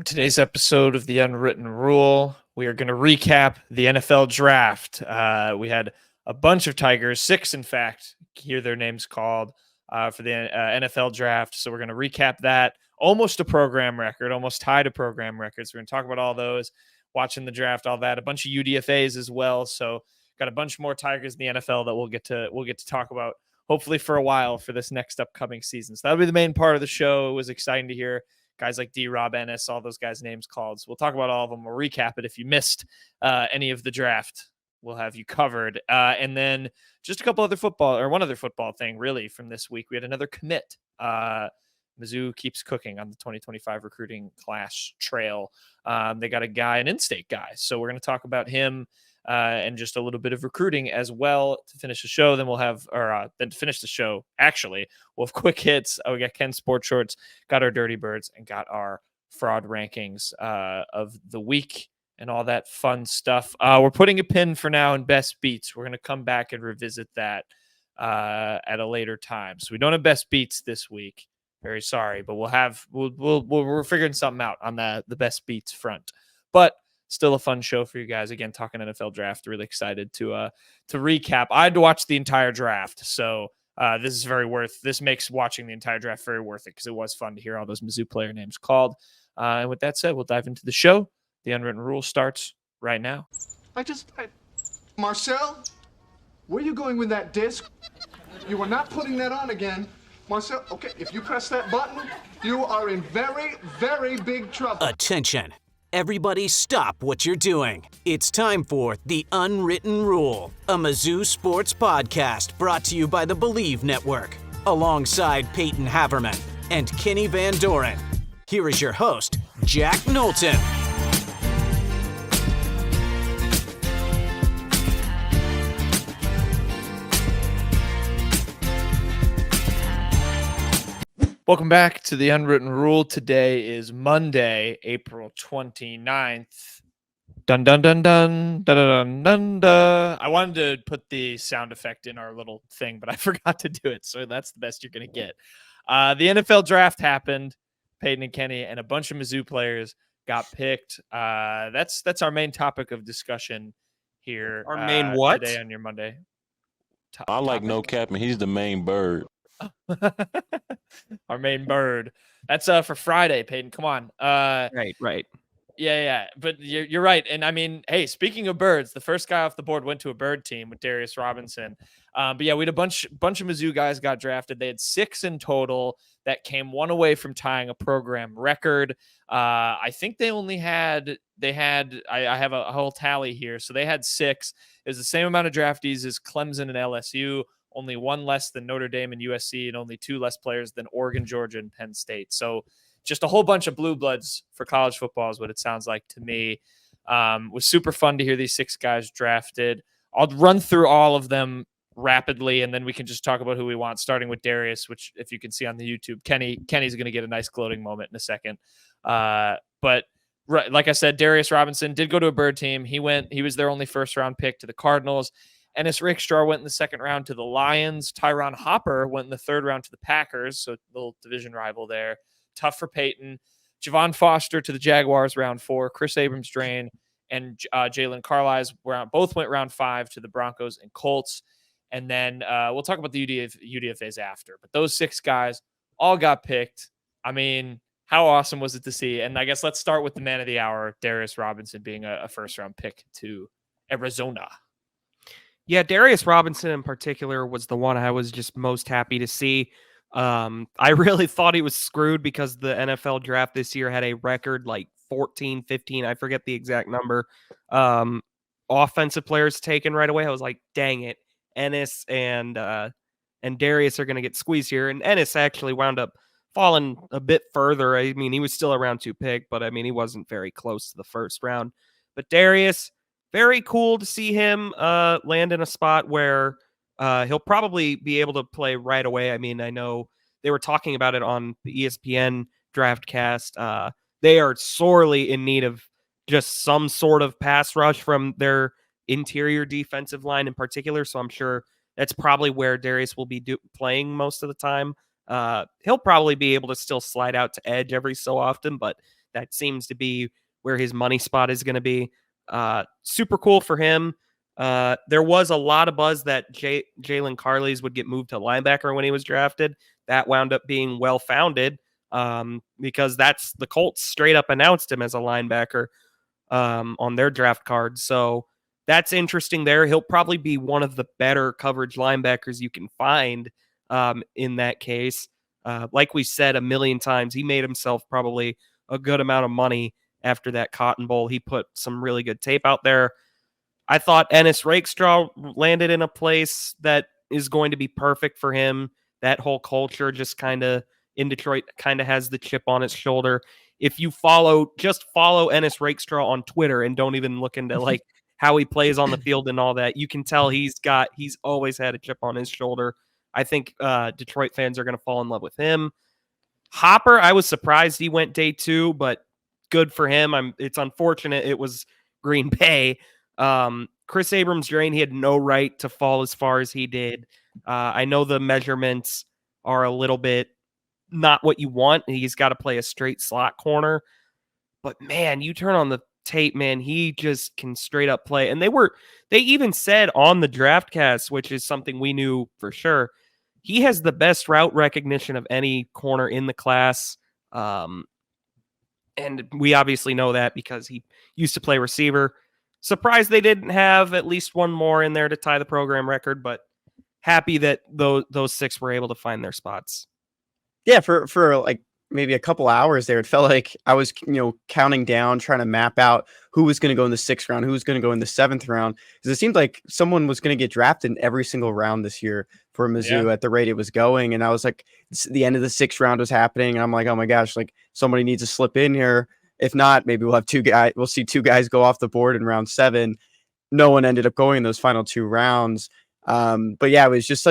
On today's episode of The Unwritten Rule, we are going to recap the NFL draft. We had a bunch of Tigers, 6 in fact, hear their names called for the NFL draft. So we're going to recap that. Almost a program record, almost tied a program record. So we're going to talk about all those, watching the draft, all that, a bunch of UDFAs as well. So got a bunch more Tigers in the NFL that we'll get to talk about hopefully for a while for this next upcoming season. So that'll be the main part of the show. It was exciting to hear guys like D-Rob, Ennis, all those guys' names called. So we'll talk about all of them. We'll recap it. If you missed any of the draft, we'll have you covered. And then just a couple other one other football thing, really, from this week. We had another commit. Mizzou keeps cooking on the 2025 recruiting class trail. They got a guy, an in-state guy. So we're going to talk about him and just a little bit of recruiting as well to finish the show. Then we'll have, then to finish the show, actually, we'll have quick hits. We got Ken's Sports Shorts, got our Dirty Birds, and got our fraud rankings of the week and all that fun stuff. We're putting a pin for now in best beats. We're going to come back and revisit that at a later time. So we don't have best beats this week. Very sorry, but we're figuring something out on the best beats front. But still a fun show for you guys. Again, talking NFL draft. Really excited to recap. I had to watch the entire draft, so this makes watching the entire draft very worth it because it was fun to hear all those Mizzou player names called. And with that said, we'll dive into the show. The Unwritten Rule starts right now. Marcel, where are you going with that disc? You are not putting that on again. Marcel, okay, if you press that button, you are in very, very big trouble. Attention. Everybody stop what you're doing. It's time for The Unwritten Rule, a Mizzou sports podcast brought to you by the Believe Network, alongside Peyton Haverman and Kenny Van Doren. Here is your host, Jack Knowlton. Welcome back to The Unwritten Rule. Today is Monday, April 29th. Dun, dun, dun, dun, dun, dun, dun, dun. I wanted to put the sound effect in our little thing, but I forgot to do it, so that's the best you're going to get. The NFL draft happened. Peyton and Kenny and a bunch of Mizzou players got picked. That's our main topic of discussion here. Our main what? Today on your Monday. I like no capping. He's the main bird. Our main bird. That's for Friday, Peyton. Come on. Right. Yeah. But you're right. And I mean, hey, speaking of birds, the first guy off the board went to a bird team with Darius Robinson. But yeah, we had a bunch of Mizzou guys got drafted. They had 6 in total. That came one away from tying a program record. I think I have a whole tally here. So they had 6. It was the same amount of draftees as Clemson and LSU. Only 1 less than Notre Dame and USC, and only 2 less players than Oregon, Georgia, and Penn State. So just a whole bunch of blue bloods for college football is what it sounds like to me. It was super fun to hear these 6 guys drafted. I'll run through all of them rapidly, and then we can just talk about who we want, starting with Darius, which if you can see on the YouTube, Kenny's going to get a nice gloating moment in a second. But like I said, Darius Robinson did go to a bird team. He was their only first-round pick to the Cardinals. Ennis Rakestraw went in the second round to the Lions. Tyron Hopper went in the third round to the Packers, so a little division rival there. Tough for Peyton. Javon Foster to the Jaguars, round 4. Kris Abrams-Draine and Jaylon Carlies both went round 5 to the Broncos and Colts. And then we'll talk about the UDFAs after. But those 6 guys all got picked. I mean, how awesome was it to see? And I guess let's start with the man of the hour, Darius Robinson, being a first-round pick to Arizona. Yeah, Darius Robinson in particular was the one I was just most happy to see. I really thought he was screwed because the NFL draft this year had a record like 14, 15, I forget the exact number, offensive players taken right away. I was like, dang it, Ennis and Darius are going to get squeezed here. And Ennis actually wound up falling a bit further. I mean, he was still a round 2 pick, but I mean, he wasn't very close to the first round. But Darius, very cool to see him land in a spot where he'll probably be able to play right away. I mean, I know they were talking about it on the ESPN Draftcast. They are sorely in need of just some sort of pass rush from their interior defensive line in particular. So I'm sure that's probably where Darius will be playing most of the time. He'll probably be able to still slide out to edge every so often, but That seems to be where his money spot is going to be. Super cool for him. There was a lot of buzz that Jaylon Carlies would get moved to linebacker when he was drafted. That wound up being well-founded because that's the Colts straight up announced him as a linebacker on their draft card. So that's interesting there. He'll probably be one of the better coverage linebackers you can find in that case. Like we said a million times, he made himself probably a good amount of money after that Cotton Bowl. He put some really good tape out there. I thought Ennis Rakestraw landed in a place that is going to be perfect for him. That whole culture just kind of in Detroit kind of has the chip on its shoulder. If you just follow Ennis Rakestraw on Twitter and don't even look into like how he plays on the field and all that, you can tell he's always had a chip on his shoulder. I think Detroit fans are going to fall in love with him. Hopper, I was surprised he went day 2, but good for him. It's unfortunate it was Green Bay. Kris Abrams-Draine, he had no right to fall as far as he did. I know the measurements are a little bit not what you want. He's got to play a straight slot corner. But man, you turn on the tape, man, he just can straight up play. And they even said on the DraftCast, which is something we knew for sure, he has the best route recognition of any corner in the class. And we obviously know that because he used to play receiver. Surprised they didn't have at least one more in there to tie the program record, but happy that those 6 were able to find their spots. Yeah, for like maybe a couple hours there, it felt like I was, counting down, trying to map out who was going to go in the 6th round, who was going to go in the 7th round, because it seemed like someone was going to get drafted in every single round this year for Mizzou at the rate it was going. And I was like, the end of the 6th round was happening. And I'm like, oh my gosh, like somebody needs to slip in here. If not, maybe we'll see 2 guys go off the board in round 7. No one ended up going in those final 2 rounds. But yeah, it was just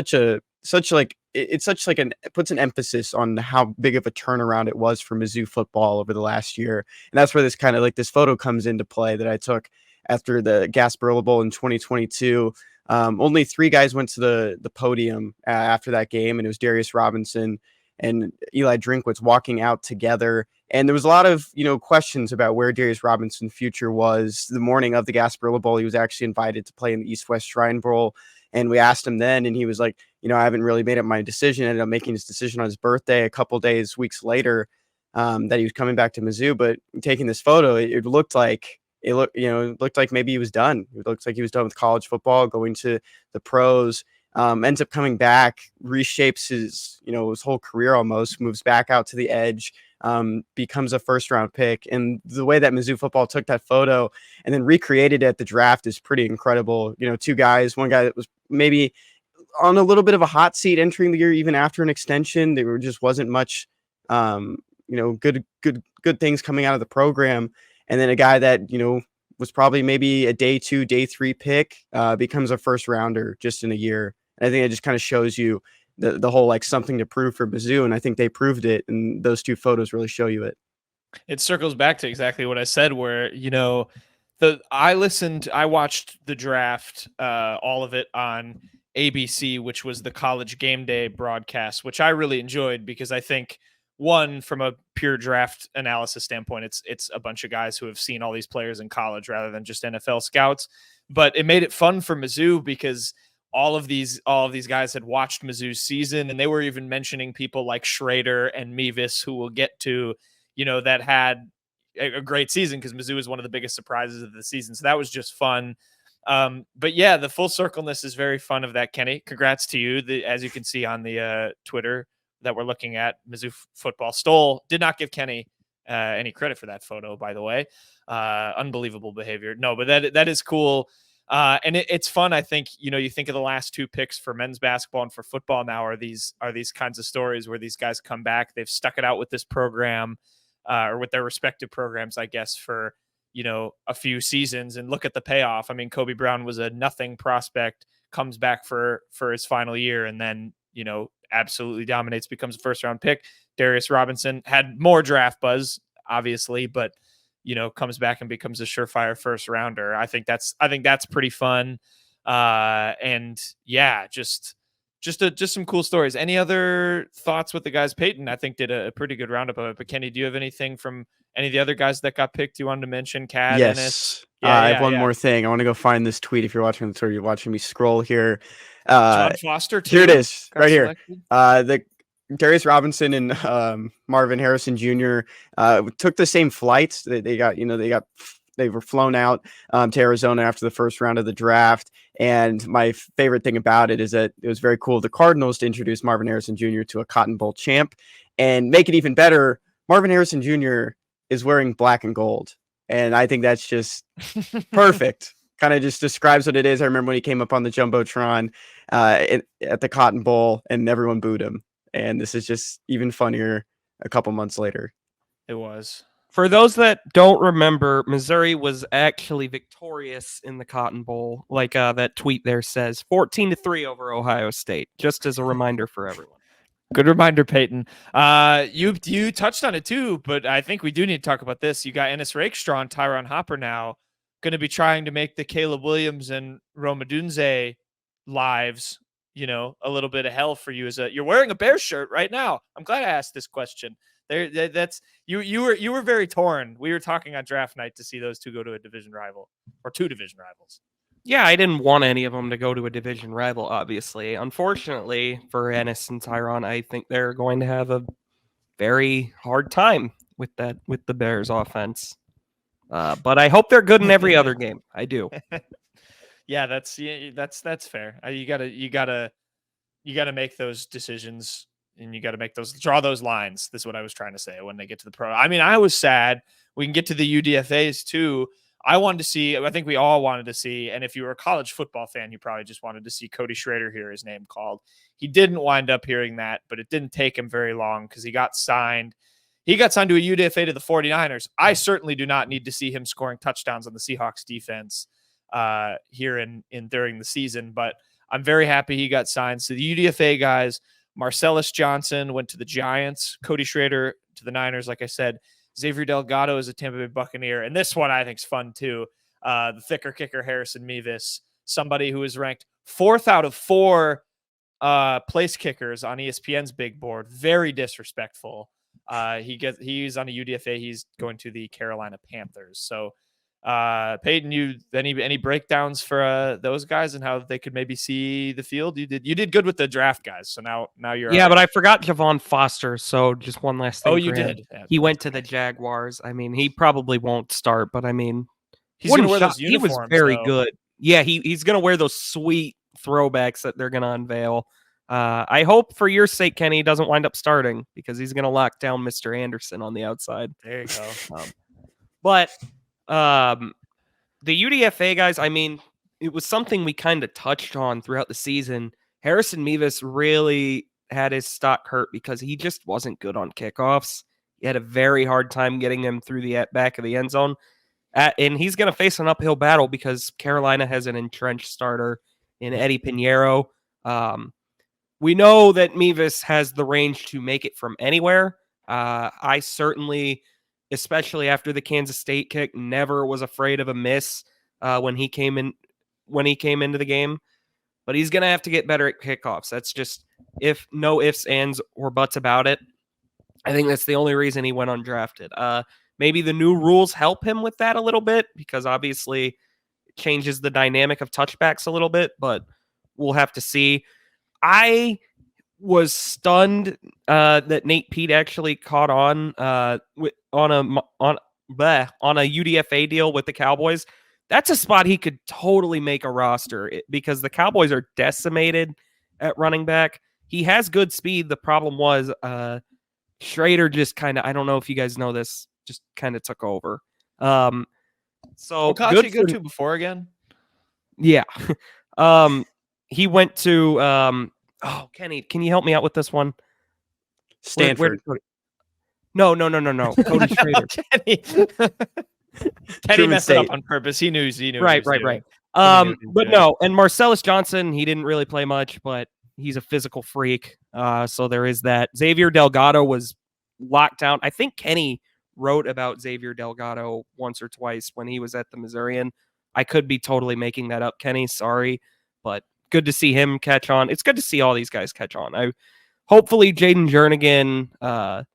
it puts an emphasis on how big of a turnaround it was for Mizzou football over the last year. And that's where this kind of like this photo comes into play that I took after the Gasparilla Bowl in 2022. Only 3 guys went to the podium after that game, and it was Darius Robinson and Eli Drinkwitz walking out together. And there was a lot of, questions about where Darius Robinson's future was. The morning of the Gasparilla Bowl, he was actually invited to play in the East-West Shrine Bowl. And we asked him then, and he was like, I haven't really made up my decision. I ended up making his decision on his birthday a couple weeks later, that he was coming back to Mizzou. But taking this photo, it looked like maybe he was done. It looked like he was done with college football, going to the pros. Ends up coming back, reshapes his whole career almost, moves back out to the edge, becomes a 1st-round pick. And the way that Mizzou football took that photo and then recreated it at the draft is pretty incredible. 2 guys, one guy that was maybe on a little bit of a hot seat entering the year, even after an extension. There just wasn't much, good things coming out of the program. And then a guy that, was probably maybe a day 2, day 3 pick, becomes a 1st-rounder just in a year. And I think it just kind of shows you the whole like something to prove for Mizzou, and I think they proved it, and those 2 photos really show you it. It circles back to exactly what I said, where I watched the draft, all of it on ABC, which was the College Game Day broadcast, which I really enjoyed because I think, one, from a pure draft analysis standpoint, it's a bunch of guys who have seen all these players in college rather than just NFL scouts. But it made it fun for Mizzou because all of these guys had watched Mizzou's season, and they were even mentioning people like Schrader and Mevis, who we'll get to, that had a great season because Mizzou is one of the biggest surprises of the season. So that was just fun. But yeah, the full circleness is very fun of that, Kenny. Congrats to you. As you can see on the Twitter that we're looking at, Mizzou football did not give Kenny any credit for that photo, by the way. Unbelievable behavior. No, but that is cool. And it's fun. I think, you think of the last 2 picks for men's basketball and for football now are these kinds of stories where these guys come back. They've stuck it out with this program or with their respective programs, I guess, for, a few seasons, and look at the payoff. I mean, Kobe Brown was a nothing prospect, comes back for his final year, and then, absolutely dominates, becomes a 1st-round pick. Darius Robinson had more draft buzz, obviously, but comes back and becomes a surefire 1st-rounder. I think that's pretty fun. And yeah, just just some cool stories. Any other thoughts with the guys? Peyton, I think, did a pretty good roundup of it. But Kenny, do you have anything from any of the other guys that got picked you wanted to mention? Cad, Ennis? Yes. Yeah, I have one more thing. I want to go find this tweet. If you're watching, sorry, you're watching me scroll here. Javon Foster, too. Here it is, got right selected. here. The Darius Robinson and Marvin Harrison Jr. Took the same flights. They were flown out to Arizona after the first round of the draft. And my favorite thing about it is that it was very cool of the Cardinals to introduce Marvin Harrison Jr. to a Cotton Bowl champ, and make it even better. Marvin Harrison Jr. is wearing black and gold. And I think that's just perfect. Kind of just describes what it is. I remember when he came up on the Jumbotron at the Cotton Bowl and everyone booed him. And this is just even funnier a couple months later. It was. For those that don't remember, Missouri was actually victorious in the Cotton Bowl. Like that tweet there says, 14-3 over Ohio State, just as a reminder for everyone. Good reminder, Peyton. You touched on it too, but I think we do need to talk about this. You got Ennis Rakestraw and Tyron Hopper now going to be trying to make the Caleb Williams and Rome Odunze lives, a little bit of hell for you. You're wearing a Bears shirt right now. I'm glad I asked this question. You were very torn. We were talking on draft night to see those two go to a division rival or two division rivals. Yeah, I didn't want any of them to go to a division rival, obviously. Unfortunately for Ennis and Tyron, I think they're going to have a very hard time with the Bears offense. But I hope they're good in every other game. I do. Yeah, that's fair. You gotta make those decisions, and you gotta draw those lines. This is what I was trying to say when they get to the pro. I mean, I was sad. We can get to the UDFAs too. I think we all wanted to see, and if you were a college football fan, you probably just wanted to see Cody Schrader hear his name called. He didn't wind up hearing that, but it didn't take him very long because he got signed. He got signed to a UDFA to the 49ers. I certainly do not need to see him scoring touchdowns on the Seahawks defense here in during the season, but I'm very happy he got signed. So the UDFA guys, Marcellus Johnson went to the Giants, Cody Schrader to the Niners, like I said. Xavier Delgado is a Tampa Bay Buccaneer. And this one I think is fun too. The thicker kicker, Harrison Mevis, somebody who is ranked 4th out of 4 place kickers on ESPN's big board. Very disrespectful. He's on a UDFA. He's going to the Carolina Panthers. So Peyton, any breakdowns for those guys and how they could maybe see the field? You did good with the draft guys. So now you're but I forgot Javon Foster. So just one last thing. Oh, you did. Yeah, he went to the Jaguars. I mean, he probably won't start, but I mean, he's going to wear those uniforms. He was very good. Yeah, he's going to wear those sweet throwbacks that they're going to unveil. I hope for your sake, Kenny, he doesn't wind up starting because he's going to lock down Mr. Anderson on the outside. There you go. But the UDFA guys, I mean, it was something we kind of touched on throughout the season. Harrison Mevis really had his stock hurt because he just wasn't good on kickoffs. He had a very hard time getting him through the back of the end zone. And he's going to face an uphill battle because Carolina has an entrenched starter in Eddie Pinheiro. We know that Mevis has the range to make it from anywhere. I certainly, especially after the Kansas State kick, never was afraid of a miss when he came into the game. But he's going to have to get better at kickoffs. That's just no ifs, ands, or buts about it. I think that's the only reason he went undrafted. Maybe the new rules help him with that a little bit because obviously it changes the dynamic of touchbacks a little bit, but we'll have to see. I was stunned that Nate Peat actually caught on a UDFA deal with the Cowboys. That's a spot he could totally make a roster because the Cowboys are decimated at running back. He has good speed. The problem was Schrader just kind of, I don't know if you guys know this, just kind of took over. So Kachi go to before again? Yeah. He went to Kenny, can you help me out with this one? Stanford. No. Cody Schrader. Kenny messed it up on purpose. He knew. Right. But no, and Marcellus Johnson, he didn't really play much, but he's a physical freak. So there is that. Xavier Delgado was locked down. I think Kenny wrote about Xavier Delgado once or twice when he was at the Missourian. I could be totally making that up, Kenny. Sorry, but good to see him catch on. It's good to see all these guys catch on. Hopefully Jaden Jernigan,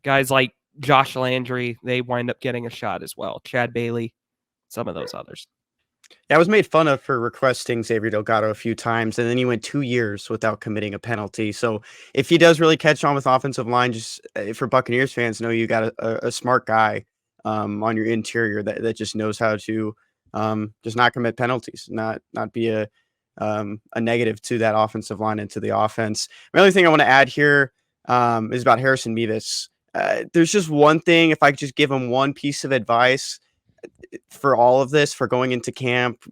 guys like Josh Landry, they wind up getting a shot as well. Chad Bailey, some of those others. Yeah, I was made fun of for requesting Xavier Delgado a few times, and then he went 2 years without committing a penalty. So if he does really catch on with offensive line, just for Buccaneers fans, know you got a smart guy on your interior that just knows how to just not commit penalties, not be a negative to that offensive line and to the offense. The only thing I want to add here is about Harrison Mevis. There's just one thing, if I could just give him one piece of advice for all of this, for going into camp,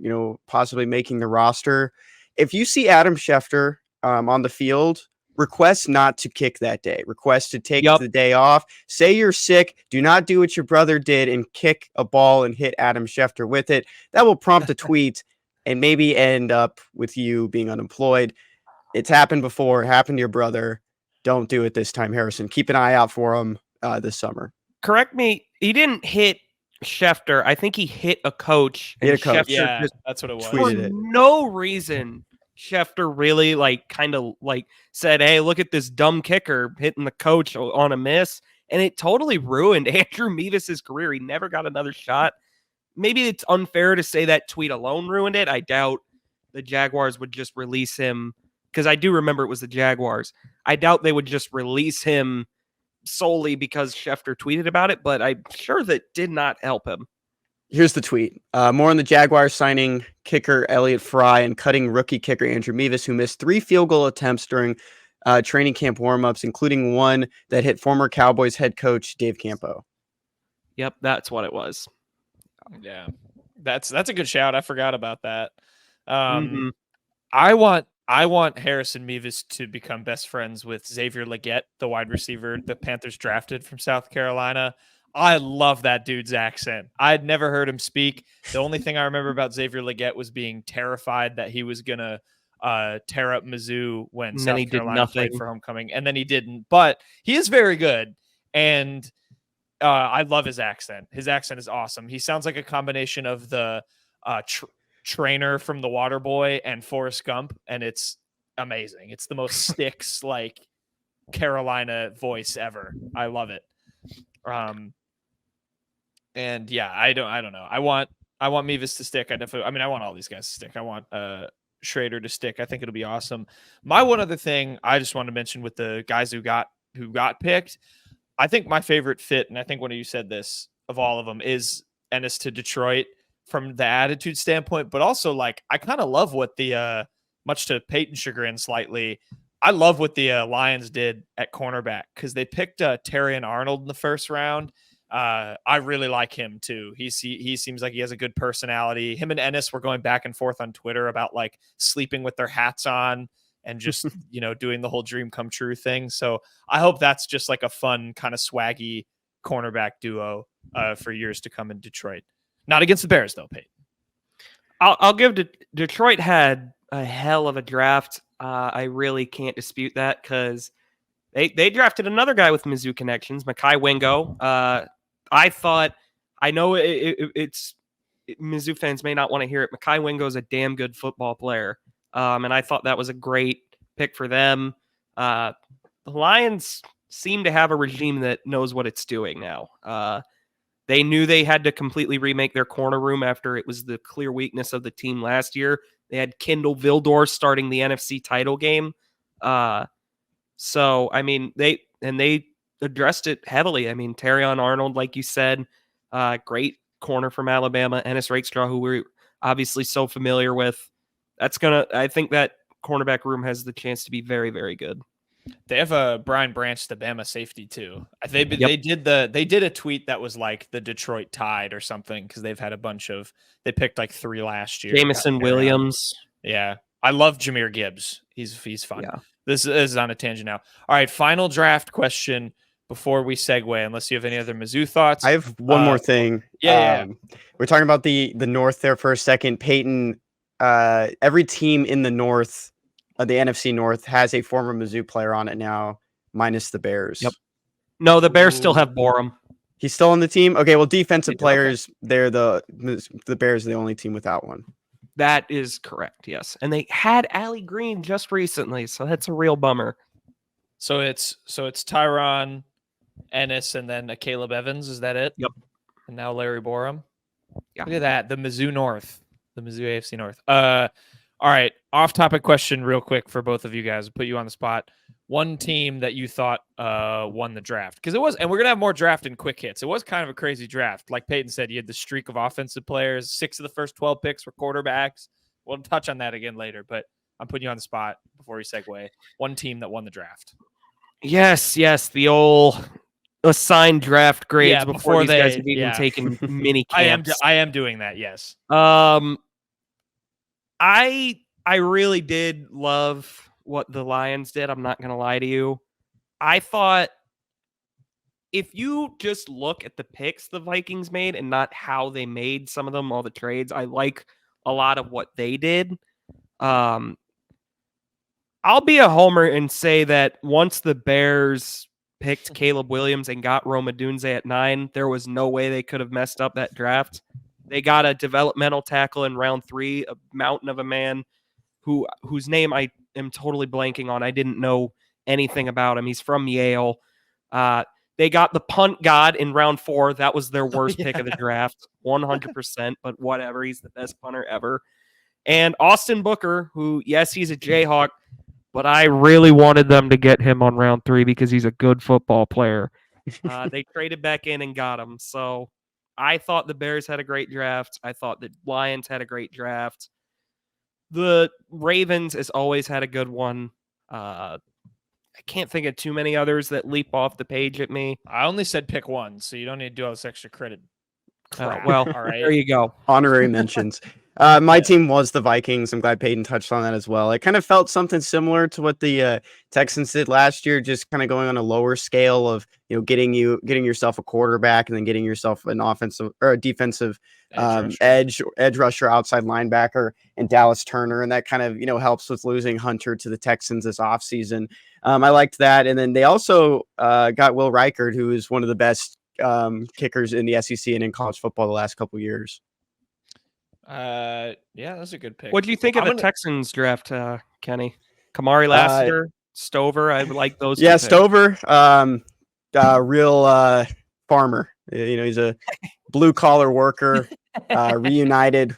possibly making the roster. If you see Adam Schefter on the field, request not to kick that day. Request to take the day off. Say you're sick. Do not do what your brother did and kick a ball and hit Adam Schefter with it. That will prompt a tweet and maybe end up with you being unemployed. It's happened before. It happened to your brother. Don't do it this time, Harrison. Keep an eye out for him this summer. Correct me. He didn't hit Schefter. I think he hit a coach. Hit a coach. Yeah, that's what it was. For no reason, Schefter really said, "Hey, look at this dumb kicker hitting the coach on a miss," and it totally ruined Andrew Mevis' career. He never got another shot. Maybe it's unfair to say that tweet alone ruined it. I doubt the Jaguars would just release him, because I do remember it was the Jaguars. I doubt they would just release him solely because Schefter tweeted about it, but I'm sure that did not help him. Here's the tweet. More on the Jaguars signing kicker Elliott Fry and cutting rookie kicker Andrew Mevis, who missed 3 field goal attempts during training camp warmups, including one that hit former Cowboys head coach Dave Campo. Yep, that's what it was. Yeah, that's a good shout. I forgot about that. Mm-hmm. I want Harrison Mevis to become best friends with Xavier Legette, the wide receiver the Panthers drafted from South Carolina. I love that dude's accent. I'd never heard him speak. The only thing I remember about Xavier Legette was being terrified that he was going to tear up Mizzou when South Carolina played for homecoming, and then he didn't. But he is very good, and I love his accent. His accent is awesome. He sounds like a combination of the trainer from The Waterboy and Forrest Gump, and it's amazing. It's the most Styx Carolina voice ever. I love it. And yeah, I don't know. I want Mevis to stick. I want all these guys to stick. I want Schrader to stick. I think it'll be awesome. My one other thing I just want to mention with the guys who got picked, I think my favorite fit, and I think one of you said this of all of them, is Ennis to Detroit from the attitude standpoint, but also I kind of love what the much to Peyton's chagrin slightly, I love what the Lions did at cornerback, because they picked Terrion Arnold in the first round. I really like him too. He seems like he has a good personality. Him and Ennis were going back and forth on Twitter about sleeping with their hats on and just doing the whole dream come true thing. So I hope that's just a fun kind of swaggy cornerback duo for years to come in Detroit. Not against the Bears, though, Peyton. I'll give Detroit had a hell of a draft. I really can't dispute that, because they drafted another guy with Mizzou connections, Mekhi Wingo. I know it's Mizzou fans may not want to hear it. Mekhi Wingo is a damn good football player, and I thought that was a great pick for them. The Lions seem to have a regime that knows what it's doing now. They knew they had to completely remake their corner room after it was the clear weakness of the team last year. They had Kendall Vildor starting the NFC title game. So, they addressed it heavily. Terrion Arnold, like you said, great corner from Alabama. Ennis Rakestraw, who we're obviously so familiar with. I think that cornerback room has the chance to be very, very good. They have a Brian Branch, the Bama safety too. They did a tweet that was the Detroit Tide or something, because they've had they picked 3 last year. Jameson Williams. Yeah, I love Jahmyr Gibbs. He's fun. Yeah. This is on a tangent now. All right, final draft question before we segue. Unless you have any other Mizzou thoughts, I have one more thing. Yeah. We're talking about the North there for a second. Peyton, every team in the North. The NFC North has a former Mizzou player on it now, minus the Bears. Yep. No, the Bears still have Borum. He's still on the team? Okay, well, defensive players, they're the Bears are the only team without one. That is correct, yes. And they had Allie Green just recently, so that's a real bummer. So it's Tyron, Ennis, and then Caleb Evans. Is that it? Yep. And now Larry Borum. Yeah. Look at that. The Mizzou North. The Mizzou AFC North. All right. Off-topic question real quick for both of you guys. I'll put you on the spot. One team that you thought won the draft. Because it was, and we're going to have more draft and quick hits. It was kind of a crazy draft. Like Peyton said, you had the streak of offensive players. 6 of the first 12 picks were quarterbacks. We'll touch on that again later, but I'm putting you on the spot before we segue. One team that won the draft. Yes. The old assigned draft grades before these guys have even yeah. taken mini camps. I am doing that, yes. I really did love what the Lions did. I'm not going to lie to you. I thought if you just look at the picks the Vikings made and not how they made some of them, all the trades, I like a lot of what they did. I'll be a homer and say that once the Bears picked Caleb Williams and got Rome Odunze at 9, there was no way they could have messed up that draft. They got a developmental tackle in round 3, a mountain of a man whose name I am totally blanking on. I didn't know anything about him. He's from Yale. They got the punt god in round 4. That was their worst pick of the draft, 100%, but whatever. He's the best punter ever. And Austin Booker, who, yes, he's a Jayhawk, but I really wanted them to get him on round 3 because he's a good football player. They traded back in and got him. So I thought the Bears had a great draft. I thought the Lions had a great draft. The Ravens has always had a good one. I can't think of too many others that leap off the page at me. I only said pick one, so you don't need to do all this extra credit. Well, all right. There you go. Honorary mentions. My team was the Vikings. I'm glad Peyton touched on that as well. I kind of felt something similar to what the Texans did last year, just kind of going on a lower scale of, getting yourself a quarterback and then getting yourself an offensive or a defensive edge rusher, outside linebacker, and Dallas Turner. And that kind of, helps with losing Hunter to the Texans this offseason. I liked that. And then they also got Will Reichard, who is one of the best kickers in the SEC and in college football the last couple of years. Yeah, that's a good pick. What do you think of the Texans draft, Kenny? Kamari Lassiter, Stover. I like those. Yeah, Stover, real farmer. He's a blue collar worker, reunited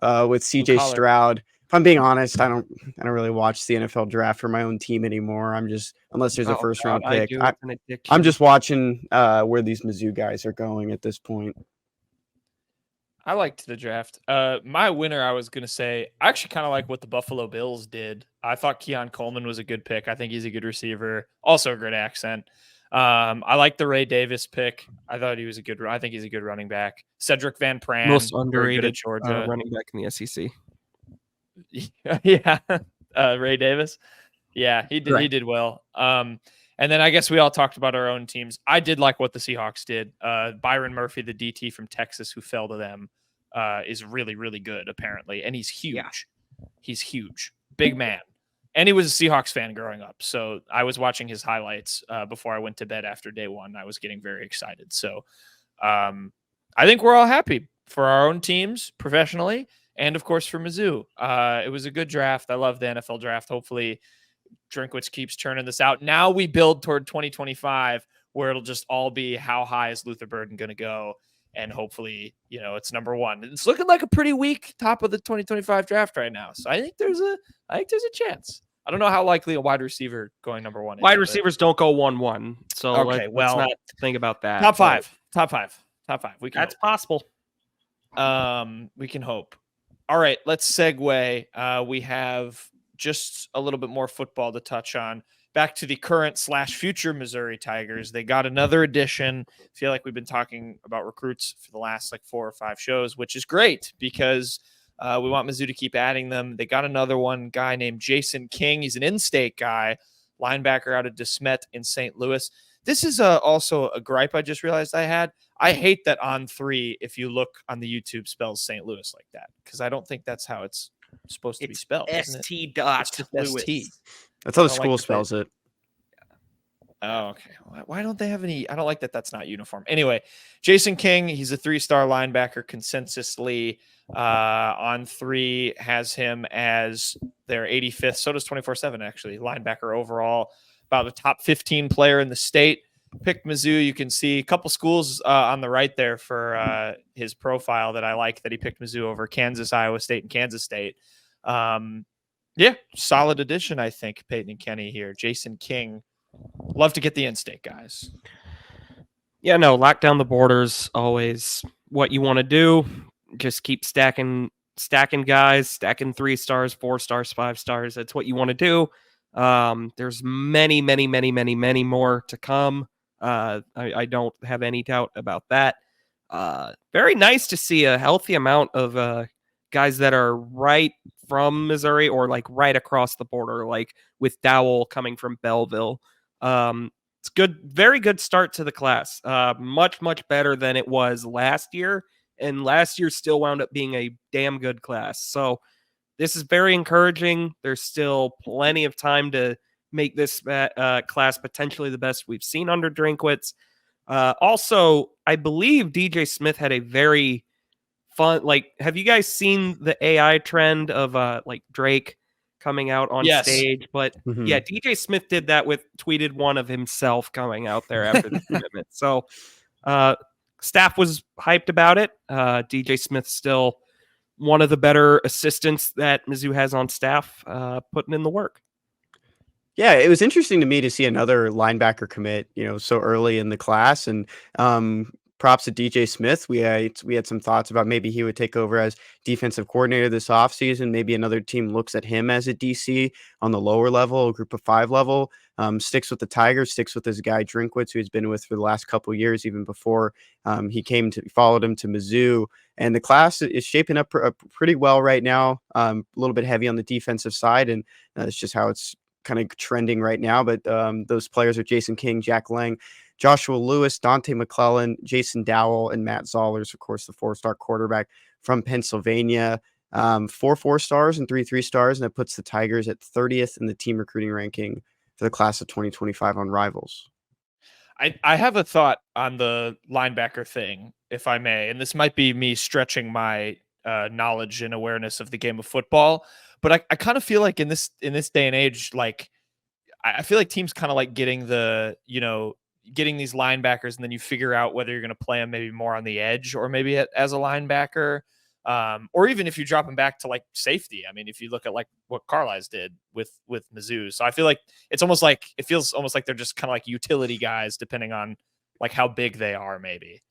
with CJ Stroud. If I'm being honest, I don't really watch the NFL draft for my own team anymore. I'm just, unless there's a first round pick, I'm just watching where these Mizzou guys are going at this point. I liked the draft. My winner, I was going to say, I actually kind of like what the Buffalo Bills did. I thought Keon Coleman was a good pick. I think he's a good receiver. Also a great accent. I like the Ray Davis pick. I thought I think he's a good running back. Cedric Van Pran. Most underrated Georgia running back in the SEC. Yeah. Ray Davis. Yeah, he did. Right. He did well. And then I guess we all talked about our own teams. I did like what the Seahawks did. Byron Murphy, the DT from Texas who fell to them, is really, really good, apparently. And he's huge. Yeah. He's huge. Big man. And he was a Seahawks fan growing up. So I was watching his highlights before I went to bed after day one. I was getting very excited. So I think we're all happy for our own teams professionally and, of course, for Mizzou. It was a good draft. I love the NFL draft. Hopefully Drinkwitz keeps churning this out. Now we build toward 2025 where it'll just all be how high is Luther Burden going to go. And hopefully, it's number 1. It's looking like a pretty weak top of the 2025 draft right now. So I think there's a chance. I don't know how likely a wide receiver going number 1 is. Wide receivers don't go 1-1. So let's not think about that. Top five. That's possible. We can hope. All right, let's segue. We have just a little bit more football to touch on. Back to the current/future Missouri Tigers. They got another addition. I feel like we've been talking about recruits for the last 4 or 5 shows, which is great because we want Mizzou to keep adding them. They got another guy named Jason King. He's an in-state guy, linebacker out of DeSmet in St. Louis. This is also a gripe I just realized I had. I hate that On3, if you look on the YouTube, spells St. Louis like that because I don't think that's how it's supposed to be spelled. ST. It's just ST. That's how the school spells it. Oh, okay. Why don't they have any? I don't like that. That's not uniform. Anyway, Jason King, he's a 3-star linebacker consensusly on 3, has him as their 85th. So does 24/7, actually. Linebacker overall, about a top 15 player in the state. Picked Mizzou. You can see a couple schools on the right there for his profile that I like, that he picked Mizzou over Kansas, Iowa State, and Kansas State. Yeah, solid addition, I think, Peyton and Kenny here. Jason King. Love to get the in-state guys. Yeah, no, lock down the borders, always what you want to do. Just keep stacking guys, stacking 3 stars, 4 stars, 5 stars. That's what you want to do. There's many more to come. I don't have any doubt about that. Very nice to see a healthy amount of guys that are right from Missouri or like right across the border, like with Dowell coming from Belleville. It's good, very good start to the class. Much better than it was last year, and last year still wound up being a damn good class. So this is very encouraging. There's still plenty of time to make this class potentially the best we've seen under Drinkwitz. Also, I believe DJ Smith had a very fun, like, have you guys seen the AI trend of like Drake coming out on stage? But yeah, DJ Smith did that tweeted one of himself coming out there after the commitment. So staff was hyped about it. DJ Smith still one of the better assistants that Mizzou has on staff, putting in the work. Yeah, it was interesting to me to see another linebacker commit, so early in the class. And props to DJ Smith. We had some thoughts about maybe he would take over as defensive coordinator this offseason. Maybe another team looks at him as a DC on the lower level, group of 5 level. Sticks with the Tigers, sticks with his guy Drinkwitz, who he's been with for the last couple of years, even before he followed him to Mizzou. And the class is shaping up pretty well right now. A little bit heavy on the defensive side, and that's just how it's kind of trending right now. But those players are Jason King, Jack Lang, Joshua Lewis, Dante McClellan, Jason Dowell, and Matt Zollers, of course, the 4-star quarterback from Pennsylvania. 4 4-stars and 3 3-stars, and that puts the Tigers at 30th in the team recruiting ranking for the class of 2025 on Rivals. I have a thought on the linebacker thing, if I may, and this might be me stretching my knowledge and awareness of the game of football, but I kind of feel like in this day and age, like I feel like teams kind of like getting getting these linebackers, and then you figure out whether you're going to play them maybe more on the edge or maybe as a linebacker. Or even if you drop them back to like safety. I mean, if you look at like what Carlies did with Mizzou. So I feel like it feels almost like they're just kind of like utility guys, depending on like how big they are, maybe.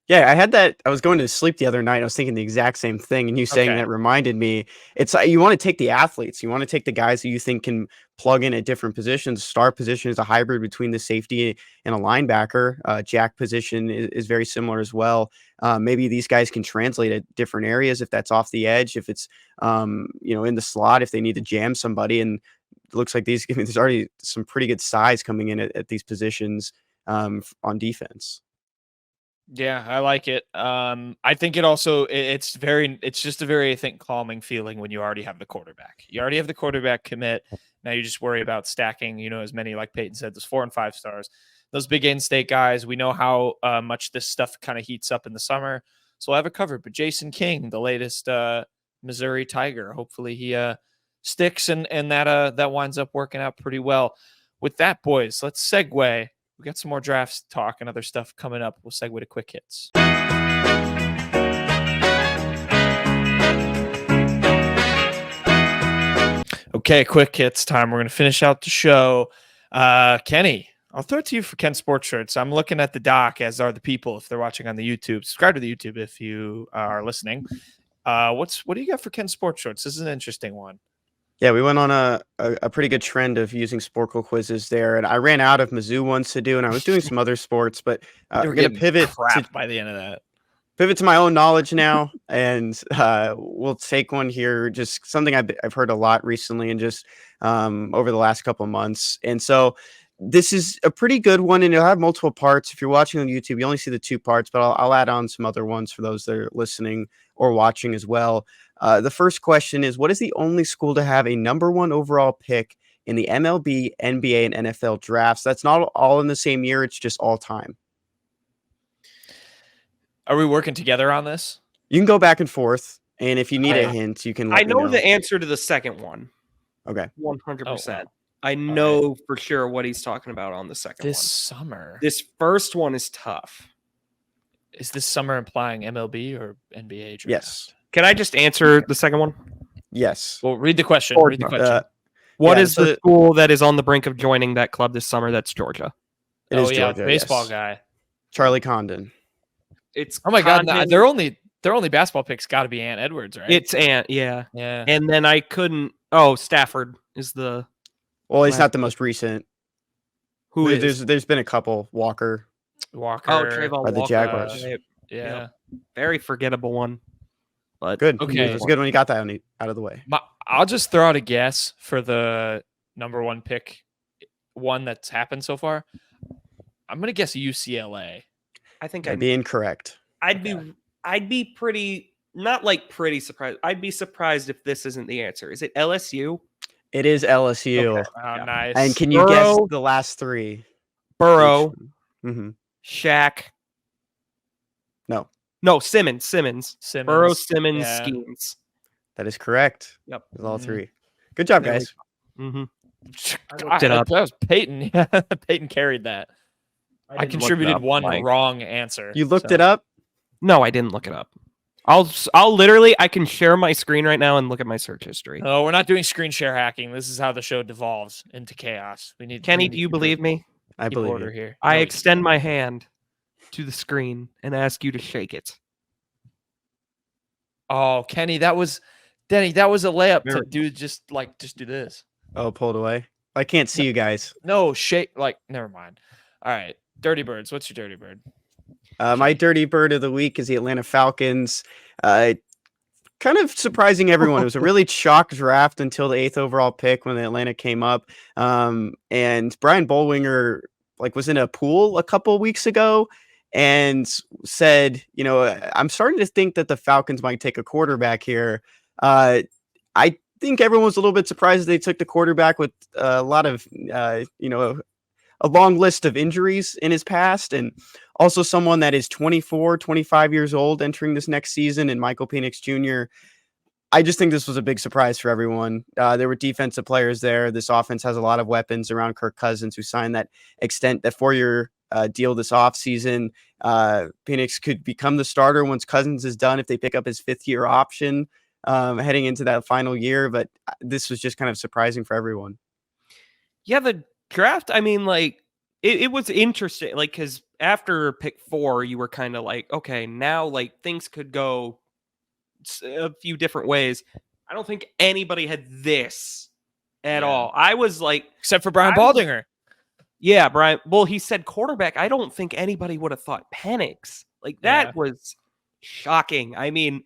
Yeah, I had that. I was going to sleep the other night. I was thinking the exact same thing. And you saying that reminded me, it's you want to take the athletes. You want to take the guys that you think can plug in at different positions. Star position is a hybrid between the safety and a linebacker. Jack position is very similar as well. Maybe these guys can translate at different areas if that's off the edge, if it's, in the slot, if they need to jam somebody. And it looks like there's already some pretty good size coming in at these positions on defense. Yeah, I like it. I think it's just a very, I think, calming feeling when you already have the quarterback. You already have the quarterback commit. Now you just worry about stacking, as many, like Peyton said, those 4 and 5 stars, those big in-state guys. We know how much this stuff kind of heats up in the summer, so we'll have it covered. But Jason King, the latest Missouri Tiger, hopefully he sticks and that winds up working out pretty well. With that, boys, let's segue. We got some more drafts talk and other stuff coming up. We'll segue to quick hits. Okay, quick hits time. We're going to finish out the show. Kenny, I'll throw it to you for Ken Sports Shirts. I'm looking at the doc, as are the people if they're watching on the YouTube. Subscribe to the YouTube if you are listening. What do you got for Ken Sports Shirts? This is an interesting one. Yeah, we went on a pretty good trend of using Sporkle quizzes there, and I ran out of Mizzou ones to do, and I was doing some other sports, but we're going to pivot by the end of that. Pivot to my own knowledge now, and we'll take one here, just something I've heard a lot recently and just over the last couple of months. And so this is a pretty good one, and it'll have multiple parts. If you're watching on YouTube, you only see the 2 parts, but I'll add on some other ones for those that are listening or watching as well. The first question is, what is the only school to have a number 1 overall pick in the MLB, NBA, and NFL drafts. That's not all in the same year. It's just all time. Are we working together on this? You can go back and forth, and if you need a Okay. hint, you can I let me know know. the answer to the second one. Okay. 100%. wow. I know for sure what he's talking about on the second This one. summer. This first one is tough. Is this summer implying MLB or NBA draft? Yes. Can I just answer the second one? Yes. Well, read the question. Or- Read the question. What Yeah, is the school that is on the brink of joining that club this summer? That's Georgia. It is yeah, Georgia, baseball yes. guy. Charlie Condon. It's Oh my God, Condon. their only basketball pick's got to be Ant Edwards, right? It's Ant, yeah. Yeah. And then I couldn't. Oh, Stafford is the. Well, he's Last not the most recent. Who is? There's been a couple. Walker. Walker. Oh, Trayvon By the Walker. Jaguars. Yeah. Very forgettable one. But Good. Okay. It was good when you got that out of the way. I'll just throw out a guess for the number one pick, one that's happened so far. I'm gonna guess UCLA. I think I'd be incorrect. I'd be pretty not like pretty surprised. I'd be surprised if this isn't the answer. Is it LSU? It is LSU. Okay. Oh, Yeah. nice. And can you guess Burrow. the last three? Burrow, Mm-hmm. Shaq. No, No, Simmons. Simmons. Burrow, Simmons, Yeah. Schemes. that is correct. Yep. It was all Mhm. three. Good job, There we guys. Mm-hmm. God, it up. that was Peyton. Yeah, Peyton carried that. I contributed one Like, wrong answer. You looked so- it up? no, I didn't look it up. I'll literally I can share my screen right now and look at my search history. Oh, we're not doing screen share hacking. This is how the show devolves into chaos. We need Kenny, we do need you to believe me? I keep believe order you. here. I No, extend my hand to the screen and ask you to shake it. Oh, Kenny, that was Denny. That was a layup to Very- do. Just do this. Oh, pulled away. I can't see you guys. No, shake. Never mind. All right, Dirty Birds. What's your Dirty Bird? My dirty bird of the week is the Atlanta Falcons. Kind of surprising everyone. It was a really shock draft until the 8th overall pick when the Atlanta came up. And Brian Bollwinger was in a pool a couple of weeks ago and said, I'm starting to think that the Falcons might take a quarterback here. I think everyone was a little bit surprised they took the quarterback with a lot of, a long list of injuries in his past, and also someone that is 24, 25 years old entering this next season, and Michael Penix Jr. I just think this was a big surprise for everyone. There were defensive players there. This offense has a lot of weapons around Kirk Cousins, who signed that 4-year deal this offseason. Penix could become the starter once Cousins is done if they pick up his 5th-year option heading into that final year. But this was just kind of surprising for everyone. Yeah, the draft, I mean, it was interesting, because after pick 4, you were kind of like, okay, now, things could go a few different ways. I don't think anybody had this at all. I was like... Except for Brian I was- Baldinger. Yeah, Brian. Well, he said quarterback. I don't think anybody would have thought Penix. That Yeah. was shocking. I mean...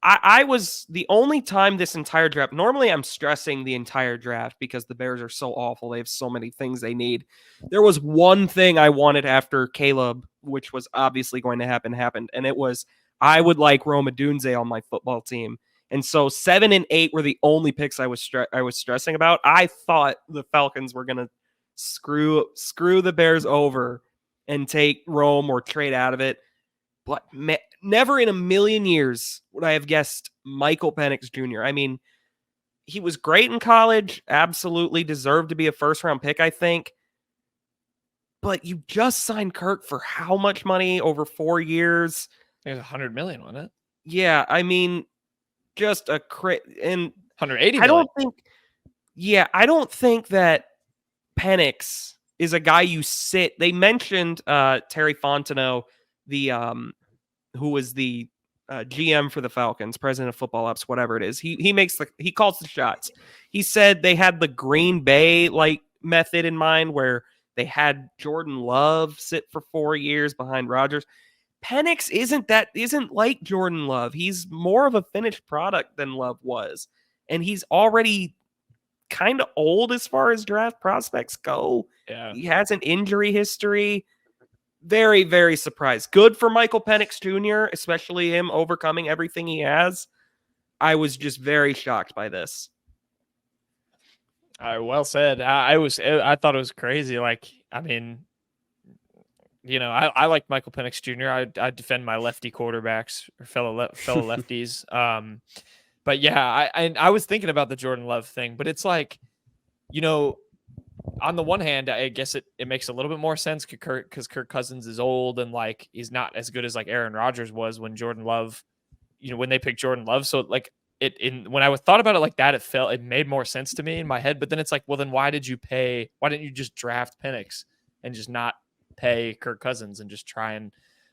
I was the only time this entire draft. Normally, I'm stressing the entire draft because the Bears are so awful. They have so many things they need. There was one thing I wanted after Caleb, which was obviously going to happened, and it was I would like Rome Odunze on my football team. And so 7 and 8 were the only picks I was stressing about. I thought the Falcons were going to screw the Bears over and take Rome or trade out of it. But never in a million years would I have guessed Michael Penix Jr. I mean, he was great in college, absolutely deserved to be a first-round pick, I think. But you just signed Kirk for how much money over 4 years? It was $100 million, wasn't it? Yeah, I mean, just a and 180 I million. don't think that Penix is a guy you sit. They mentioned Terry Fontenot, the who was the GM for the Falcons, president of football ops, whatever it is. He calls the shots. He said they had the Green Bay method in mind where they had Jordan Love sit for 4 years behind Rodgers. Penix isn't like Jordan Love. He's more of a finished product than Love was. And he's already kind of old as far as draft prospects go. Yeah. He has an injury history. Very, very surprised. Good for Michael Penix Jr., especially him overcoming everything he has. I was just very shocked by this. Well said. I thought it was crazy. Like, I mean, I like Michael Penix Jr. I defend my lefty quarterbacks or fellow lefties. But yeah, I was thinking about the Jordan Love thing, but it's like, on the one hand, I guess it makes a little bit more sense because Kirk Cousins is old and like he's not as good as like Aaron Rodgers was when Jordan Love, when they picked Jordan Love. So like when I thought about it like that, it made more sense to me in my head. But then it's like, well, then why didn't you just draft Penix and just not pay Kirk Cousins and just try and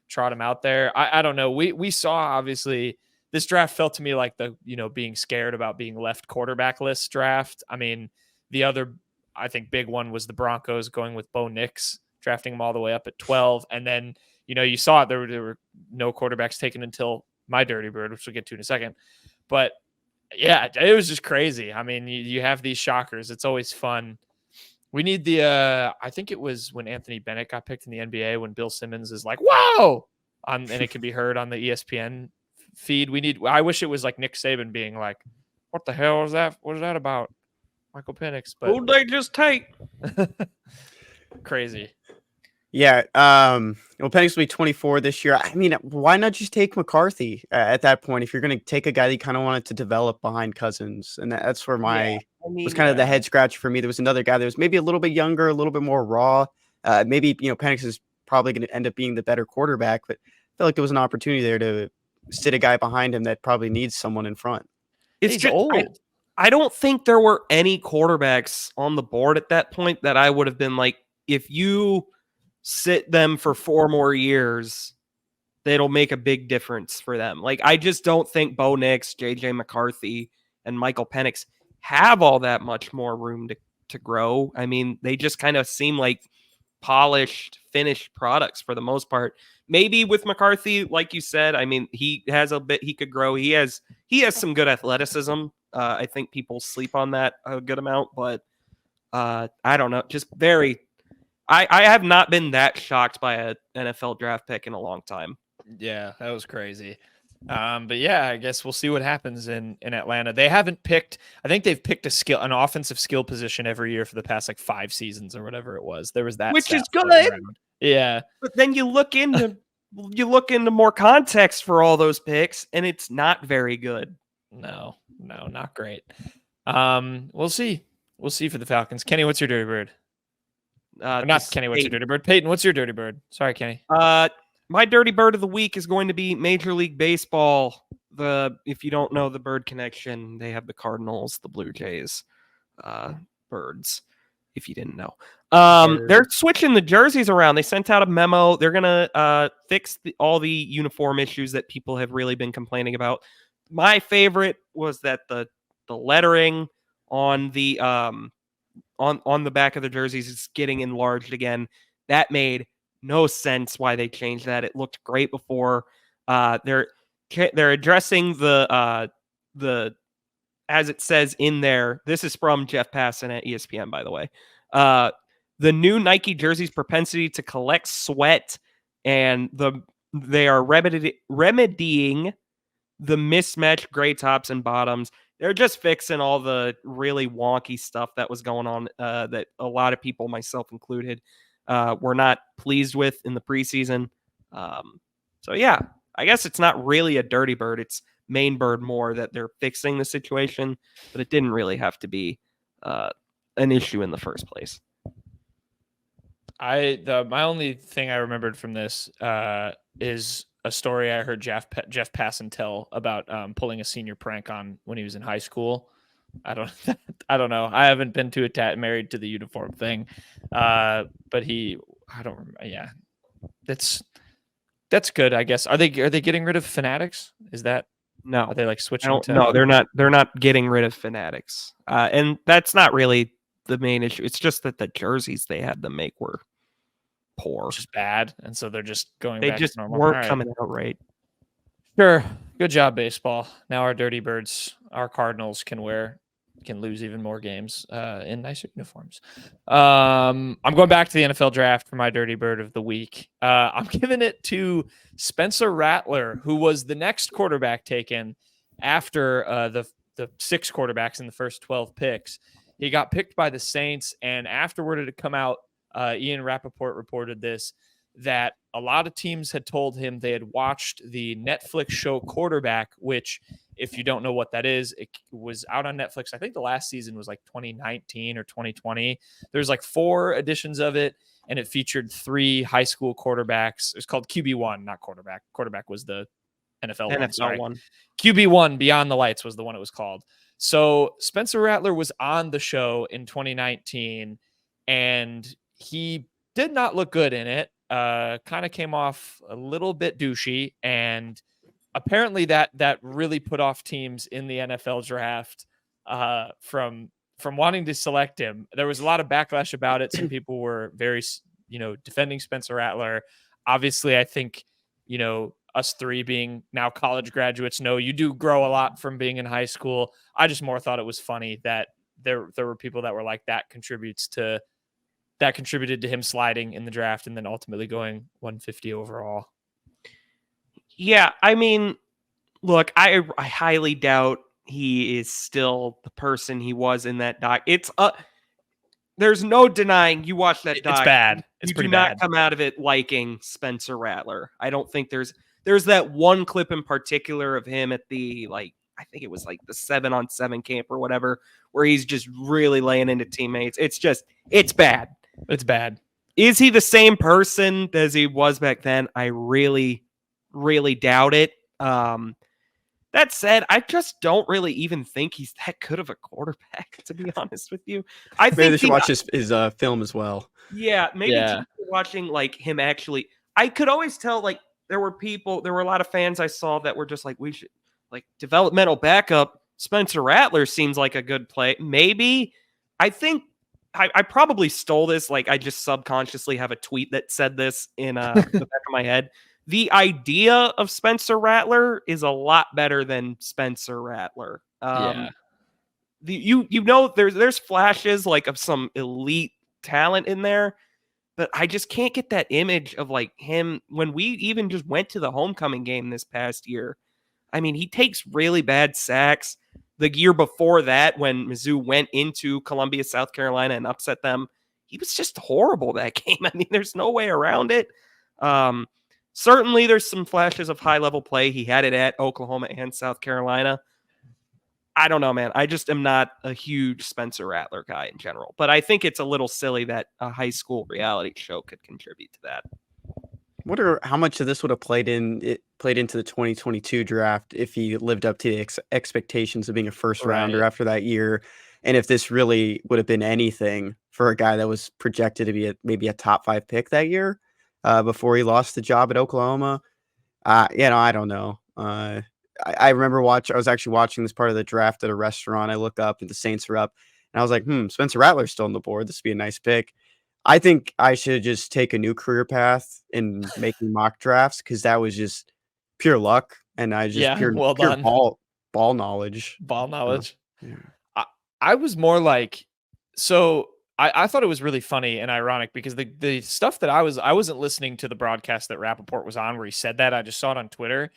trot him out there? I don't know. We saw, obviously, this draft felt to me like the, being scared about being left quarterbackless draft. I mean, the other, I think, big one was the Broncos going with Bo Nix, drafting him all the way up at 12. And then, you saw it. There were no quarterbacks taken until my Dirty Bird, which we'll get to in a second. But yeah, it was just crazy. I mean, you have these shockers. It's always fun. We need I think it was when Anthony Bennett got picked in the NBA, when Bill Simmons is like, whoa, and it can be heard on the ESPN feed. I wish it was like Nick Saban being like, what the hell is that? What is that about? Michael Penix. But who'd they just take? Crazy. Yeah. Penix will be 24 this year. I mean, why not just take McCarthy at that point if you're going to take a guy that you kind of wanted to develop behind Cousins? And that's where was kind of the head scratch for me. There was another guy that was maybe a little bit younger, a little bit more raw. Maybe, Penix is probably going to end up being the better quarterback, but I feel like there was an opportunity there to sit a guy behind him that probably needs someone in front. He's old. I don't think there were any quarterbacks on the board at that point that I would have been like, if you sit them for 4 more years, that'll make a big difference for them. Like, I just don't think Bo Nix, JJ McCarthy, and Michael Penix have all that much more room to grow. I mean, they just kind of seem like polished, finished products for the most part. Maybe with McCarthy, like you said, I mean, he has a bit he could grow. He has some good athleticism. I think people sleep on that a good amount, but I don't know. Just I have not been that shocked by an NFL draft pick in a long time. Yeah, that was crazy. But yeah, I guess we'll see what happens in Atlanta. They haven't picked, I think they've picked an offensive skill position every year for the past like 5 seasons or whatever it was. There was that, which is good. Yeah. But then you look into more context for all those picks, and it's not very good. No, not great. We'll see. We'll see for the Falcons. Kenny, what's your dirty bird? Not Kenny, what's your dirty bird? Peyton, what's your dirty bird? Sorry, Kenny. My dirty bird of the week is going to be Major League Baseball. If you don't know the bird connection, they have the Cardinals, the Blue Jays, birds. If you didn't know, they're switching the jerseys around. They sent out a memo. They're gonna fix all the uniform issues that people have really been complaining about. My favorite was that the lettering on the on the back of the jerseys is getting enlarged again. That made no sense why they changed that. It looked great before. They're addressing the as it says in there. This is from Jeff Passan at ESPN, by the way. The new Nike jerseys' propensity to collect sweat, and they are remedying the mismatched gray tops and bottoms. They're just fixing all the really wonky stuff that was going on that a lot of people, myself included, were not pleased with in the preseason. So yeah, I guess it's not really a dirty bird. It's main bird more that they're fixing the situation, but it didn't really have to be an issue in the first place. My only thing I remembered from this is a story I heard Jeff Passan tell about pulling a senior prank on when he was in high school. I don't know. I haven't been too married to the uniform thing, but I don't remember. Yeah, that's good, I guess. Are they getting rid of Fanatics? Is that no? Are they like switching? No, they're not. They're not getting rid of Fanatics, and that's not really the main issue. It's just that the jerseys they had them make were poor, just bad, and so they're just going. They back just to normal. weren't coming out right. Sure, good job, baseball. Now our Dirty Birds, our Cardinals, can lose even more games in nicer uniforms. I'm going back to the NFL draft for my Dirty Bird of the week. I'm giving it to Spencer Rattler, who was the next quarterback taken after the 6 quarterbacks in the first 12 picks. He got picked by the Saints, and afterward it had come out, Ian Rappaport reported this, that a lot of teams had told him they had watched the Netflix show Quarterback, which, if you don't know what that is, it was out on Netflix. I think the last season was like 2019 or 2020. There's like 4 editions of it, and it featured 3 high school quarterbacks. It was called QB1, not Quarterback. Quarterback was the NFL one. QB1, Beyond the Lights, was the one it was called. So Spencer Rattler was on the show in 2019, and he did not look good in it. Kind of came off a little bit douchey, and apparently that really put off teams in the NFL draft from wanting to select him. There was a lot of backlash about it. Some people were very, defending Spencer Rattler. Obviously, I think, us 3 being now college graduates know you do grow a lot from being in high school. I just more thought it was funny that there were people that were like, that contributed to him sliding in the draft and then ultimately going 150 overall. Yeah, I mean, look, I highly doubt he is still the person he was in that doc. There's no denying, you watch that doc. It's bad. It's pretty bad. You do not come out of it liking Spencer Rattler. I don't think there's that one clip in particular of him at the, I think it was like the 7-on-7 camp or whatever, where he's just really laying into teammates. It's bad. It's bad. Is he the same person as he was back then? I really, really doubt it. That said, I just don't really even think he's that good of a quarterback, to be honest with you. I think they should watch his film as well. Yeah, maybe watching him actually. I could always tell there were a lot of fans I saw that were just like, we should developmental backup. Spencer Rattler seems like a good play. Maybe. I think I probably stole this. I just subconsciously have a tweet that said this in the back of my head. The idea of Spencer Rattler is a lot better than Spencer Rattler. There's flashes of some elite talent in there, but I just can't get that image of him when we even just went to the homecoming game this past year. I mean, he takes really bad sacks. The year before that, when Mizzou went into Columbia, South Carolina and upset them, he was just horrible that game. I mean, there's no way around it. Certainly there's some flashes of high-level play. He had it at Oklahoma and South Carolina. I don't know, man. I just am not a huge Spencer Rattler guy in general. But I think it's a little silly that a high school reality show could contribute to that. Wonder how much of this would have played into the 2022 draft if he lived up to the expectations of being a first rounder after that year, and if this really would have been anything for a guy that was projected to be maybe a top 5 pick that year before he lost the job at Oklahoma. I don't know. I remember I was actually watching this part of the draft at a restaurant. I look up and the Saints are up, and I was like, Spencer Rattler's still on the board. This would be a nice pick. I think I should just take a new career path in making mock drafts, because that was just pure luck, and I just pure ball knowledge. Ball knowledge. Yeah. I was more I thought it was really funny and ironic, because the stuff that I wasn't listening to the broadcast that Rappaport was on where he said that. I just saw it on Twitter,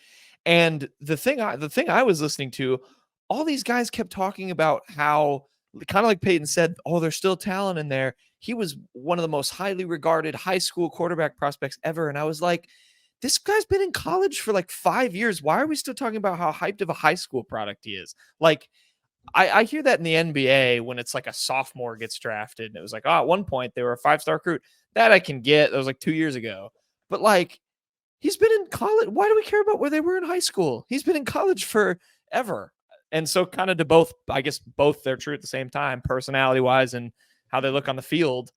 and the thing I was listening to, all these guys kept talking about how, kind of like Peyton said, there's still talent in there. He was one of the most highly regarded high school quarterback prospects ever. And I was like, this guy's been in college for 5 years. Why are we still talking about how hyped of a high school product he is? I hear that in the NBA when it's a sophomore gets drafted. And it was at one point they were a 5-star recruit. That I can get. That was 2 years ago. But he's been in college. Why do we care about where they were in high school? He's been in college forever. And so kind of to both, I guess both they're true at the same time, personality-wise and how they look on the field.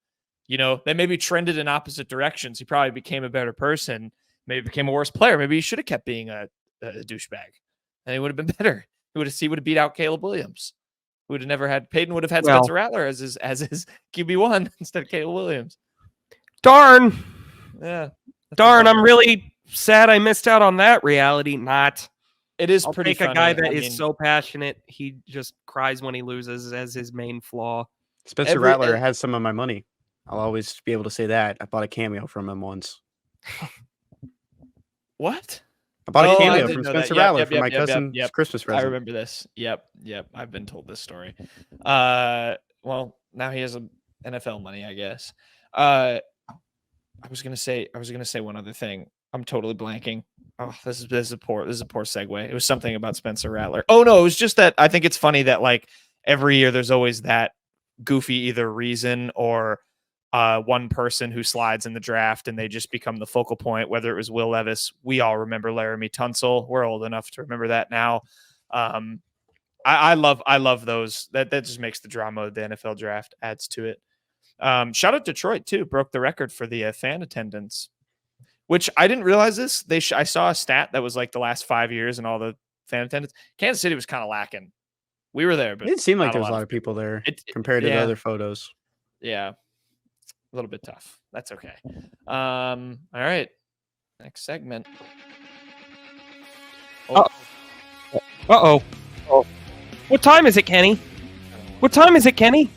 They maybe trended in opposite directions. He probably became a better person, maybe became a worse player. Maybe he should have kept being a douchebag, and he would have been better. He would have beat out Caleb Williams. Peyton would have had Spencer Rattler as his QB1 instead of Caleb Williams. Darn. Yeah. Darn, I'm really sad I missed out on that reality. It is I'll pretty take funny. a guy that is so passionate, he just cries when he loses as his main flaw. Spencer Rattler has some of my money. I'll always be able to say that. I bought a cameo from him once. What? I bought a cameo from Spencer Rattler for my cousin's Christmas present. I remember this. Yep. I've been told this story. Well, now he has NFL money, I guess. I was gonna say one other thing. I'm totally blanking. Oh, this is a poor segue. It was something about Spencer Rattler. Oh no, it was just that I think it's funny that like every year there's always that goofy either reason or one person who slides in the draft and they just become the focal point, whether it was Will Levis. We all remember Laramie Tunsil. We're old enough to remember that now. I love those. That just makes the drama of the NFL draft, adds to it. Shout out Detroit too, broke the record for the fan attendance, which I didn't realize this. I saw a stat that was like the last 5 years and all the fan attendance. Kansas City was kind of lacking. We were there, but it didn't seem like there was a lot of people there compared to the other photos. Yeah, a little bit tough. That's okay. All right, next segment. Uh-oh. What time is it, Kenny? What time is it, Kenny?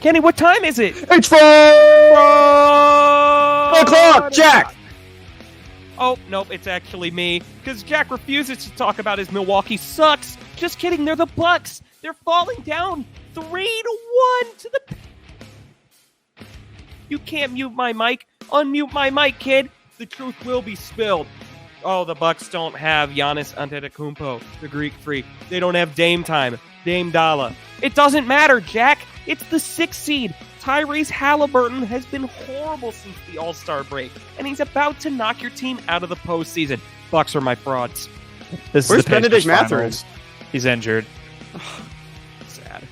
Kenny, what time is it? It's 4 o'clock, Jack! Oh, nope, it's actually me. Because Jack refuses to talk about his Milwaukee sucks. Just kidding, they're the Bucs. They're falling down 3-1 to the... You can't mute my mic. Unmute my mic, kid. The truth will be spilled. Oh, the Bucs don't have Giannis Antetokounmpo, the Greek freak. They don't have Dame time, Dame Dalla. It doesn't matter, Jack. It's the 6th seed. Tyrese Halliburton has been horrible since the All-Star break, and he's about to knock your team out of the postseason. Bucs are my frauds. Where's Benedict Mathurin? He's injured. Sad.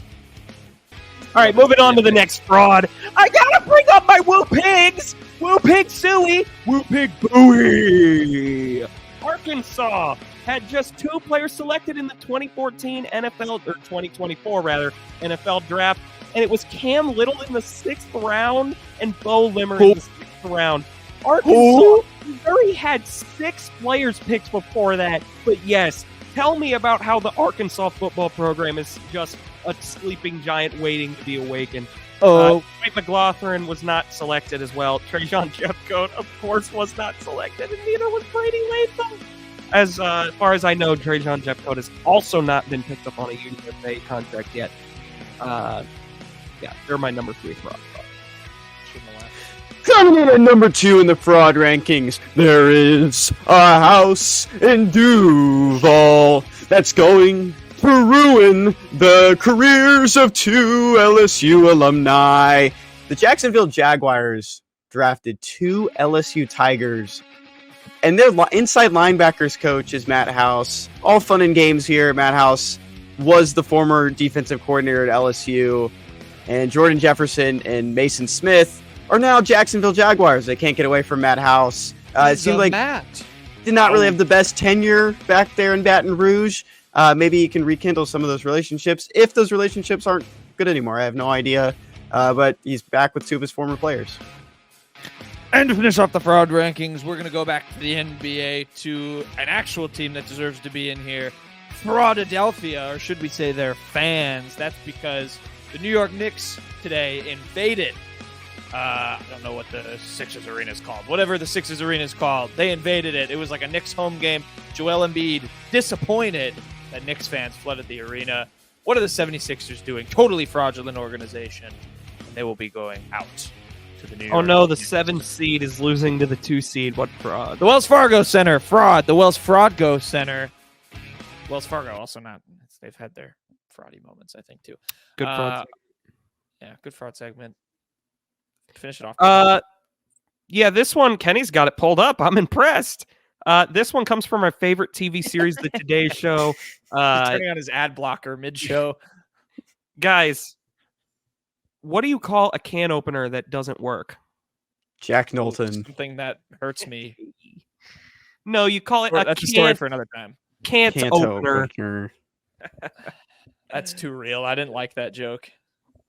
All right, moving on to the next fraud. I gotta bring up my Woo Pigs! Woo Pig Suey! Woo Pig Booey! Arkansas had just 2 players selected in the 2014 NFL, or 2024 rather, NFL draft, and it was Cam Little in the 6th round and Bo Limmer in the 6th round. Arkansas, Missouri had 6 players picked before that, but yes, tell me about how the Arkansas football program is just a sleeping giant waiting to be awakened. Mike McLaughlin was not selected as well. Trajan Jeffcoat, of course, was not selected, and neither was Brady Latham. As far as I know, Trajan Jeffcoat has also not been picked up on a UDFA contract yet. Yeah, they're my number 3 fraud. Coming in at number 2 in the fraud rankings, there is a house in Duval that's going to ruin the careers of 2 LSU alumni. The Jacksonville Jaguars drafted 2 LSU Tigers, and their inside linebackers coach is Matt House. All fun and games here. Matt House was the former defensive coordinator at LSU, and Jordan Jefferson and Mason Smith are now Jacksonville Jaguars. They can't get away from Matt House. It seems like did not really have the best tenure back there in Baton Rouge. Maybe he can rekindle some of those relationships if those relationships aren't good anymore. I have no idea. But he's back with 2 of his former players. And to finish off the fraud rankings, we're going to go back to the NBA to an actual team that deserves to be in here. Fraudadelphia, or should we say their fans. That's because the New York Knicks today invaded. I don't know what the Sixers Arena is called. Whatever the Sixers Arena is called, they invaded it. It was like a Knicks home game. Joel Embiid disappointed that Knicks fans flooded the arena. What are the 76ers doing? Totally fraudulent organization. And they will be going out to the New York. Oh no, the 7th seed is losing to the 2 seed. What fraud? The Wells Fargo Center, fraud. The Wells Fargo Center. Wells Fargo also not. They've had their fraudy moments, I think, too. Good fraud. Yeah, good fraud segment. Finish it off. Yeah, this one, Kenny's got it pulled up. I'm impressed. This one comes from our favorite TV series, The Today Show. Turning on his ad blocker mid-show. Guys, what do you call a can opener that doesn't work? Jack Knowlton. Something that hurts me. No, you call it That's a story for another time. Can't opener. That's too real. I didn't like that joke.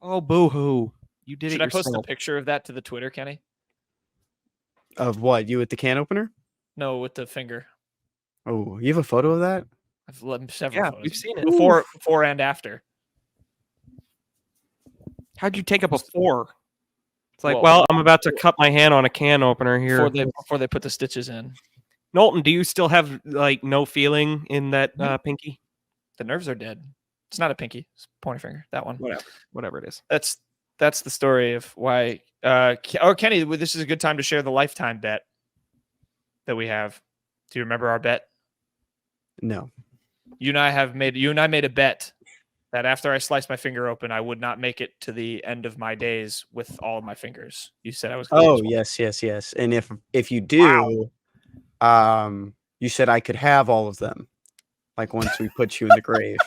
Oh, boo-hoo. You did Should it I post a yourself. picture of that to the Twitter, Kenny? Of what? You with the can opener? No, with the finger. Oh, you have a photo of that? I've let several photos. We've seen it. Before and after. How'd you take a before? It's like, well, I'm about to cut my hand on a can opener here. Before they put the stitches in. Knowlton, do you still have like no feeling in that pinky? The nerves are dead. It's not a pinky. It's a pointer finger. That one. Whatever it is. That's the story of why. Kenny, this is a good time to share the lifetime bet that we have. Do you remember our bet? No. You and I made a bet that after I sliced my finger open, I would not make it to the end of my days with all of my fingers. You said I was going to. Yes. And if you do, you said I could have all of them, like once we put you in the grave.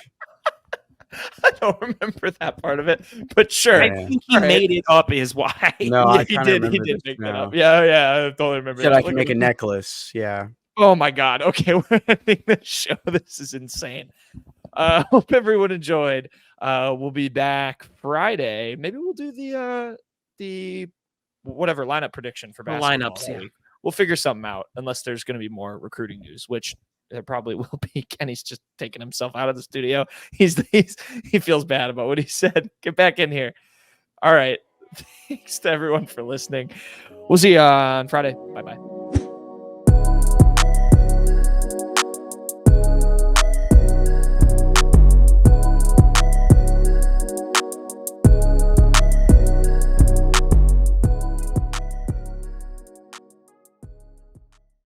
I don't remember that part of it, but sure. I think he made it up is why. No, Yeah, I he kind did. of He remember did this make that now. up. Yeah, I totally remember. Said that. I can make a necklace. Yeah. Oh my God. Okay, we're ending the show. This is insane. Hope everyone enjoyed. We'll be back Friday. Maybe we'll do the whatever lineup prediction for basketball. Lineups. Yeah. We'll figure something out unless there's going to be more recruiting news, which there probably will be. Kenny's just taking himself out of the studio. He feels bad about what he said. Get back in here. All right. Thanks to everyone for listening. We'll see you on Friday. Bye-bye.